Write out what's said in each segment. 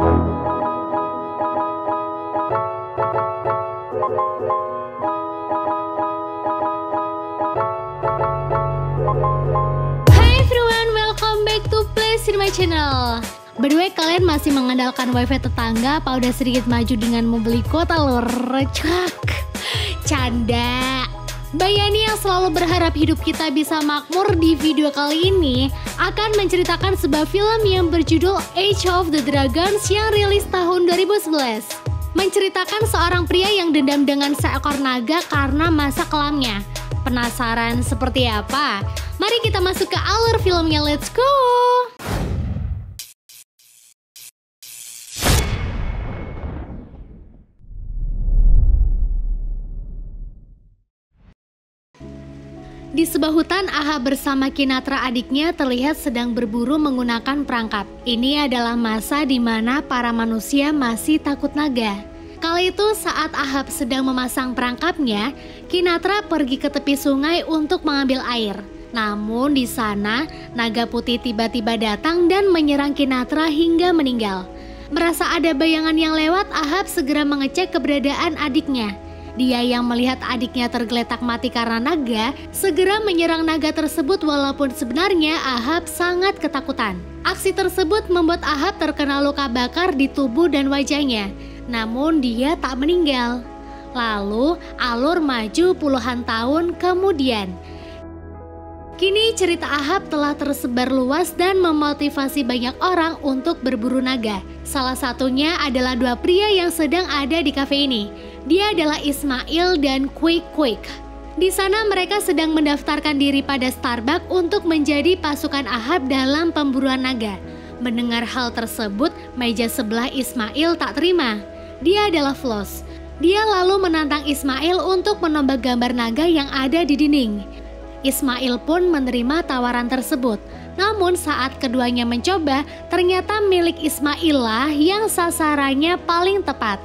Hi everyone, welcome back to Play Cinema Channel. By the way, kalian masih mengandalkan wifi tetangga apa udah sedikit maju dengan membeli kuota lur? Canda. Bayani yang selalu berharap hidup kita bisa makmur di video kali ini akan menceritakan sebuah film yang berjudul Age of the Dragons yang rilis tahun 2011. Menceritakan seorang pria yang dendam dengan seekor naga karena masa kelamnya. Penasaran seperti apa? Mari kita masuk ke alur filmnya, let's go! Di sebuah hutan, Ahab bersama Kinatra adiknya terlihat sedang berburu menggunakan perangkap. Ini adalah masa di mana para manusia masih takut naga. Kala itu saat Ahab sedang memasang perangkapnya, Kinatra pergi ke tepi sungai untuk mengambil air. Namun di sana, naga putih tiba-tiba datang dan menyerang Kinatra hingga meninggal. Merasa ada bayangan yang lewat, Ahab segera mengecek keberadaan adiknya. Dia yang melihat adiknya tergeletak mati karena naga, segera menyerang naga tersebut walaupun sebenarnya Ahab sangat ketakutan. Aksi tersebut membuat Ahab terkena luka bakar di tubuh dan wajahnya. Namun dia tak meninggal. Lalu alur maju puluhan tahun kemudian. Kini cerita Ahab telah tersebar luas dan memotivasi banyak orang untuk berburu naga. Salah satunya adalah dua pria yang sedang ada di kafe ini. Dia adalah Ismail dan Quick. Di sana mereka sedang mendaftarkan diri pada Starbucks untuk menjadi pasukan Ahab dalam pemburuan naga. Mendengar hal tersebut, meja sebelah Ismail tak terima. Dia adalah Flos. Dia lalu menantang Ismail untuk menombak gambar naga yang ada di dinding. Ismail pun menerima tawaran tersebut. Namun saat keduanya mencoba, ternyata milik Ismail lah yang sasarannya paling tepat.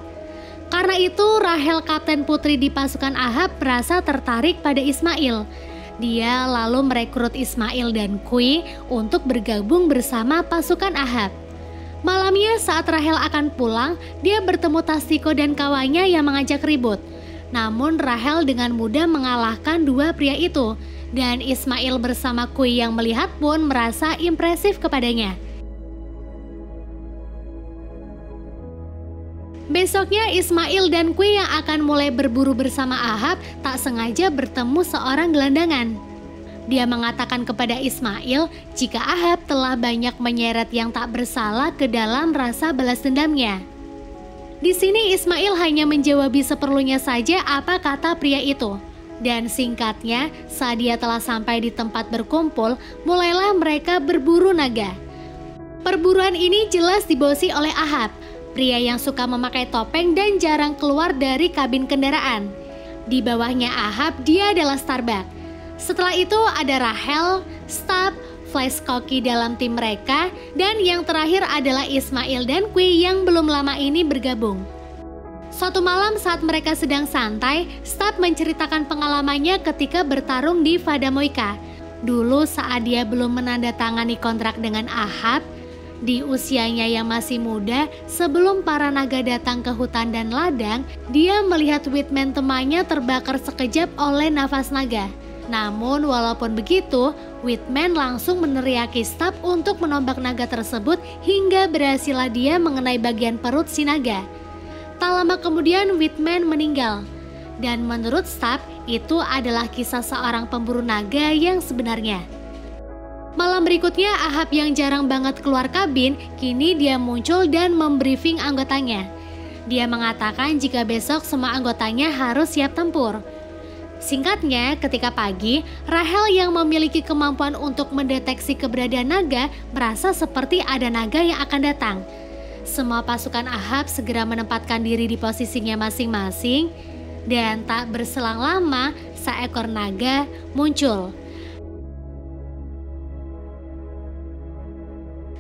Karena itu Rahel, kapten putri di pasukan Ahab, merasa tertarik pada Ismail. Dia lalu merekrut Ismail dan Kui untuk bergabung bersama pasukan Ahab. Malamnya saat Rahel akan pulang, dia bertemu Tastiko dan kawannya yang mengajak ribut. Namun Rahel dengan mudah mengalahkan dua pria itu. Dan Ismail bersama Kui yang melihat pun merasa impresif kepadanya. Besoknya Ismail dan Kui yang akan mulai berburu bersama Ahab tak sengaja bertemu seorang gelandangan. Dia mengatakan kepada Ismail jika Ahab telah banyak menyeret yang tak bersalah ke dalam rasa balas dendamnya. Di sini Ismail hanya menjawabi seperlunya saja apa kata pria itu. Dan singkatnya, saat dia telah sampai di tempat berkumpul, mulailah mereka berburu naga. Perburuan ini jelas dibosi oleh Ahab, pria yang suka memakai topeng dan jarang keluar dari kabin kendaraan. Di bawahnya Ahab, dia adalah Starbuck. Setelah itu ada Rahel, Stab, Flash Koki dalam tim mereka, dan yang terakhir adalah Ismail dan Kui yang belum lama ini bergabung. Suatu malam saat mereka sedang santai, Stab menceritakan pengalamannya ketika bertarung di Vadamoika. Dulu saat dia belum menandatangani kontrak dengan Ahab, di usianya yang masih muda, sebelum para naga datang ke hutan dan ladang, dia melihat Whitman temannya terbakar sekejap oleh nafas naga. Namun walaupun begitu, Whitman langsung meneriaki Stab untuk menombak naga tersebut hingga berhasillah dia mengenai bagian perut si naga. Tak lama kemudian Whitman meninggal. Dan menurut Stab, itu adalah kisah seorang pemburu naga yang sebenarnya. Malam berikutnya Ahab yang jarang banget keluar kabin, kini dia muncul dan membriefing anggotanya. Dia mengatakan jika besok semua anggotanya harus siap tempur. Singkatnya, ketika pagi, Rahel yang memiliki kemampuan untuk mendeteksi keberadaan naga merasa seperti ada naga yang akan datang. Semua pasukan Ahab segera menempatkan diri di posisinya masing-masing dan tak berselang lama seekor naga muncul.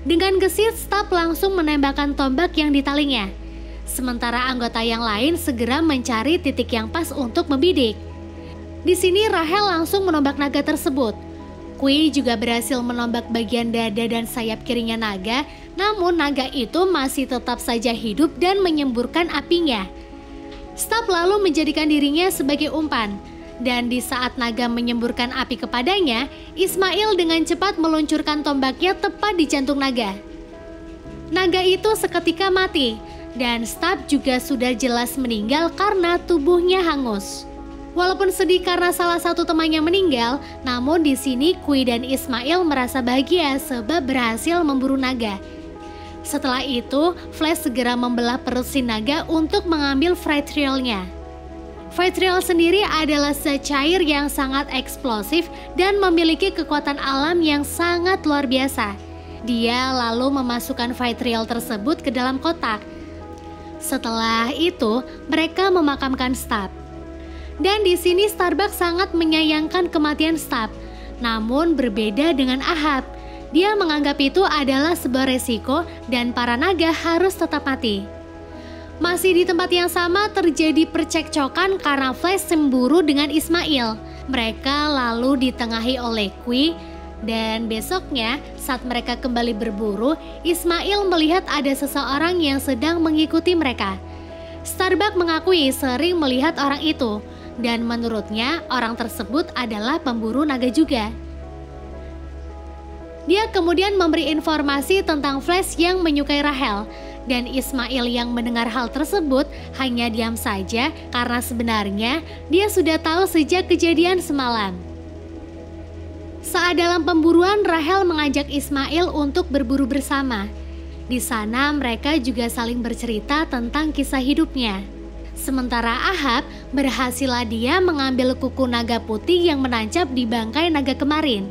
Dengan gesit, Stab langsung menembakkan tombak yang ditalinya. Sementara anggota yang lain segera mencari titik yang pas untuk membidik. Di sini Rahel langsung menombak naga tersebut. Kui juga berhasil menombak bagian dada dan sayap kirinya naga, namun naga itu masih tetap saja hidup dan menyemburkan apinya. Stab lalu menjadikan dirinya sebagai umpan, dan di saat naga menyemburkan api kepadanya, Ismail dengan cepat meluncurkan tombaknya tepat di jantung naga. Naga itu seketika mati, dan Stab juga sudah jelas meninggal karena tubuhnya hangus. Walaupun sedih karena salah satu temannya meninggal, namun di sini Kui dan Ismail merasa bahagia sebab berhasil memburu naga. Setelah itu, Flash segera membelah perut si naga untuk mengambil Frythrill-nya. Frythrill sendiri adalah zat cair yang sangat eksplosif dan memiliki kekuatan alam yang sangat luar biasa. Dia lalu memasukkan Frythrill tersebut ke dalam kotak. Setelah itu, mereka memakamkan Stab. Dan di sini Starbuck sangat menyayangkan kematian Stab. Namun berbeda dengan Ahab. Dia menganggap itu adalah sebuah resiko dan para naga harus tetap mati. Masih di tempat yang sama terjadi percekcokan karena Flash cemburu dengan Ismail. Mereka lalu ditengahi oleh Kui. Dan besoknya saat mereka kembali berburu, Ismail melihat ada seseorang yang sedang mengikuti mereka. Starbuck mengakui sering melihat orang itu. Dan menurutnya orang tersebut adalah pemburu naga juga. Dia kemudian memberi informasi tentang Flash yang menyukai Rahel. Dan Ismail yang mendengar hal tersebut hanya diam saja karena sebenarnya dia sudah tahu sejak kejadian semalam. Saat dalam pemburuan, Rahel mengajak Ismail untuk berburu bersama. Di sana mereka juga saling bercerita tentang kisah hidupnya. Sementara Ahab berhasillah dia mengambil kuku naga putih yang menancap di bangkai naga kemarin.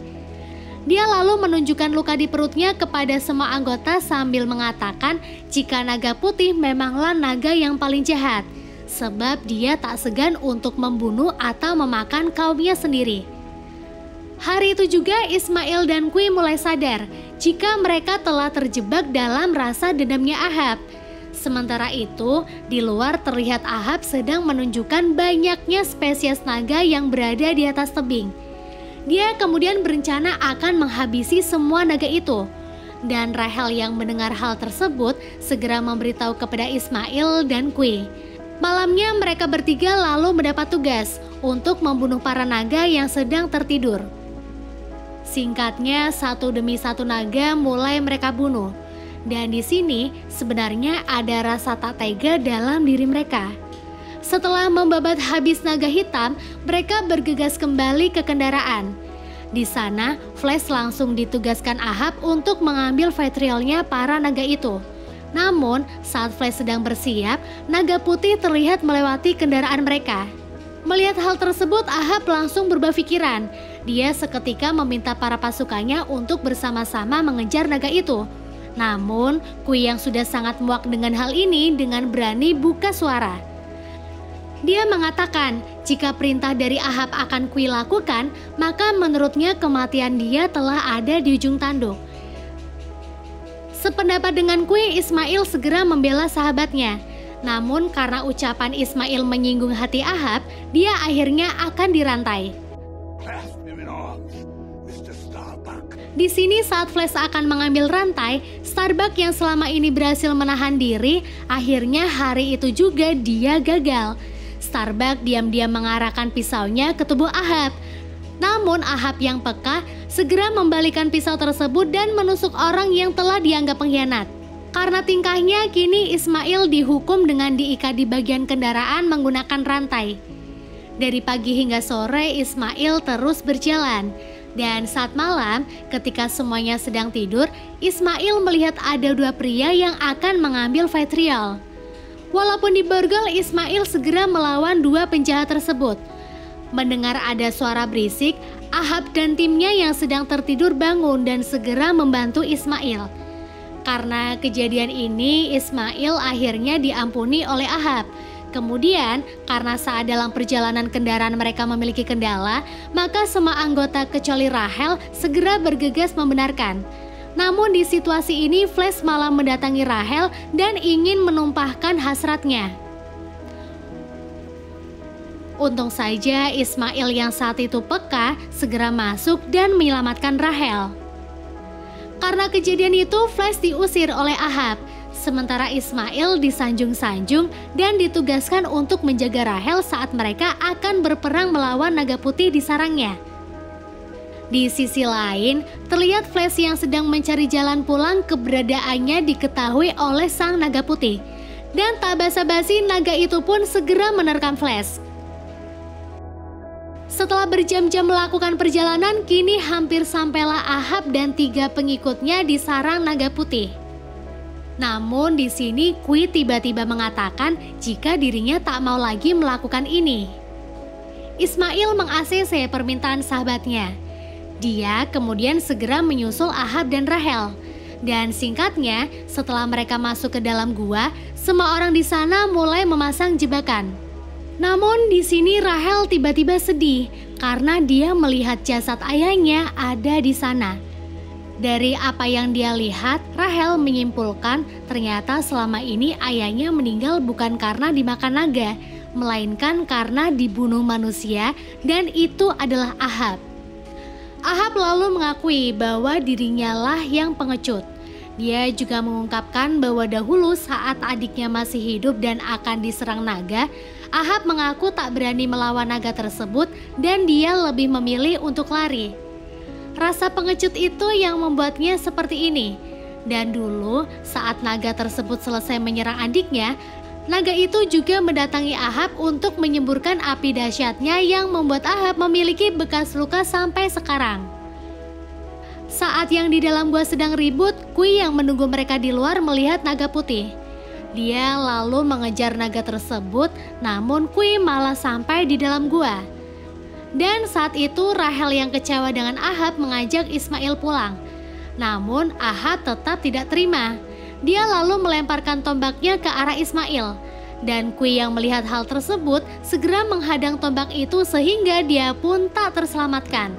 Dia lalu menunjukkan luka di perutnya kepada semua anggota sambil mengatakan jika naga putih memanglah naga yang paling jahat, sebab dia tak segan untuk membunuh atau memakan kaumnya sendiri. Hari itu juga Ismail dan Kui mulai sadar jika mereka telah terjebak dalam rasa dendamnya Ahab. Sementara itu, di luar terlihat Ahab sedang menunjukkan banyaknya spesies naga yang berada di atas tebing. Dia kemudian berencana akan menghabisi semua naga itu. Dan Rahel yang mendengar hal tersebut segera memberitahu kepada Ismail dan Kui. Malamnya mereka bertiga lalu mendapat tugas untuk membunuh para naga yang sedang tertidur. Singkatnya, satu demi satu naga mulai mereka bunuh. Dan di sini sebenarnya ada rasa tak tega dalam diri mereka. Setelah membabat habis naga hitam, mereka bergegas kembali ke kendaraan. Di sana, Flash langsung ditugaskan Ahab untuk mengambil Frythrill-nya para naga itu. Namun, saat Flash sedang bersiap, naga putih terlihat melewati kendaraan mereka. Melihat hal tersebut, Ahab langsung berubah pikiran. Dia seketika meminta para pasukannya untuk bersama-sama mengejar naga itu. Namun, Kui yang sudah sangat muak dengan hal ini dengan berani buka suara. Dia mengatakan jika perintah dari Ahab akan Kui lakukan, maka menurutnya kematian dia telah ada di ujung tanduk. Sependapat dengan Kui, Ismail segera membela sahabatnya. Namun karena ucapan Ismail menyinggung hati Ahab, dia akhirnya akan dirantai. Di sini saat Flash akan mengambil rantai, Starbuck yang selama ini berhasil menahan diri, akhirnya hari itu juga dia gagal. Starbuck diam-diam mengarahkan pisaunya ke tubuh Ahab. Namun Ahab yang peka segera membalikan pisau tersebut dan menusuk orang yang telah dianggap pengkhianat. Karena tingkahnya, kini Ismail dihukum dengan diikat di bagian kendaraan menggunakan rantai. Dari pagi hingga sore Ismail terus berjalan. Dan saat malam, ketika semuanya sedang tidur, Ismail melihat ada dua pria yang akan mengambil Frythrill. Walaupun diborgol, Ismail segera melawan dua penjahat tersebut. Mendengar ada suara berisik, Ahab dan timnya yang sedang tertidur bangun dan segera membantu Ismail. Karena kejadian ini, Ismail akhirnya diampuni oleh Ahab. Kemudian, karena saat dalam perjalanan kendaraan mereka memiliki kendala, maka semua anggota kecuali Rahel segera bergegas membenarkan. Namun di situasi ini, Flash malah mendatangi Rahel dan ingin menumpahkan hasratnya. Untung saja Ismail yang saat itu peka segera masuk dan menyelamatkan Rahel. Karena kejadian itu, Flash diusir oleh Ahab, sementara Ismail disanjung-sanjung dan ditugaskan untuk menjaga Rahel saat mereka akan berperang melawan naga putih di sarangnya. Di sisi lain, terlihat Flash yang sedang mencari jalan pulang keberadaannya diketahui oleh sang naga putih. Dan tak basa-basi, naga itu pun segera menerkam Flash. Setelah berjam-jam melakukan perjalanan, kini hampir sampailah Ahab dan 3 pengikutnya di sarang naga putih. Namun di sini Qui tiba-tiba mengatakan jika dirinya tak mau lagi melakukan ini. Ismail meng-ACC permintaan sahabatnya. Dia kemudian segera menyusul Ahab dan Rahel. Dan singkatnya, setelah mereka masuk ke dalam gua, semua orang di sana mulai memasang jebakan. Namun di sini Rahel tiba-tiba sedih karena dia melihat jasad ayahnya ada di sana. Dari apa yang dia lihat, Rahel menyimpulkan ternyata selama ini ayahnya meninggal bukan karena dimakan naga, melainkan karena dibunuh manusia, dan itu adalah Ahab. Ahab lalu mengakui bahwa dirinya lah yang pengecut. Dia juga mengungkapkan bahwa dahulu saat adiknya masih hidup dan akan diserang naga, Ahab mengaku tak berani melawan naga tersebut dan dia lebih memilih untuk lari. Rasa pengecut itu yang membuatnya seperti ini. Dan dulu saat naga tersebut selesai menyerang adiknya, naga itu juga mendatangi Ahab untuk menyemburkan api dahsyatnya yang membuat Ahab memiliki bekas luka sampai sekarang. Saat yang di dalam gua sedang ribut, Qui yang menunggu mereka di luar melihat naga putih. Dia lalu mengejar naga tersebut, namun Qui malah sampai di dalam gua. Dan saat itu Rahel yang kecewa dengan Ahab mengajak Ismail pulang. Namun Ahab tetap tidak terima. Dia lalu melemparkan tombaknya ke arah Ismail. Dan Qui yang melihat hal tersebut segera menghadang tombak itu sehingga dia pun tak terselamatkan.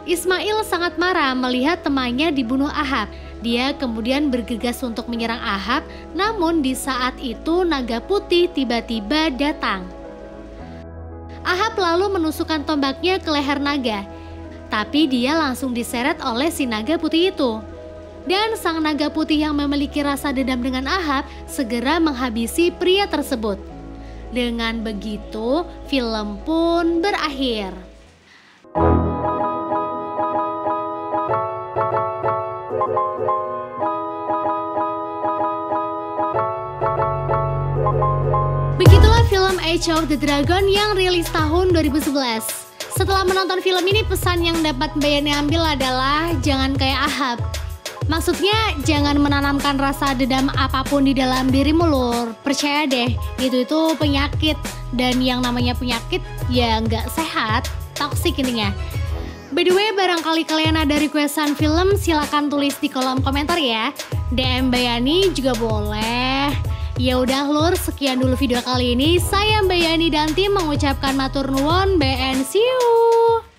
Ismail sangat marah melihat temannya dibunuh Ahab. Dia kemudian bergegas untuk menyerang Ahab, namun di saat itu naga putih tiba-tiba datang. Ahab lalu menusukkan tombaknya ke leher naga, tapi dia langsung diseret oleh si naga putih itu. Dan sang naga putih yang memiliki rasa dendam dengan Ahab segera menghabisi pria tersebut. Dengan begitu, film pun berakhir. Begitulah film Age of the Dragon yang rilis tahun 2011. Setelah menonton film ini, pesan yang dapat Mbak Yani ambil adalah jangan kayak Ahab. Maksudnya jangan menanamkan rasa dendam apapun di dalam dirimu, Lur. Percaya deh, itu penyakit. Dan yang namanya penyakit ya nggak sehat, toksik intinya. By the way, barangkali kalian ada requestan film, silakan tulis di kolom komentar ya. DM Mbak Yani juga boleh. Ya udah Lur, sekian dulu video kali ini. Saya Mbak Yani dan tim mengucapkan matur nuwun, and see you.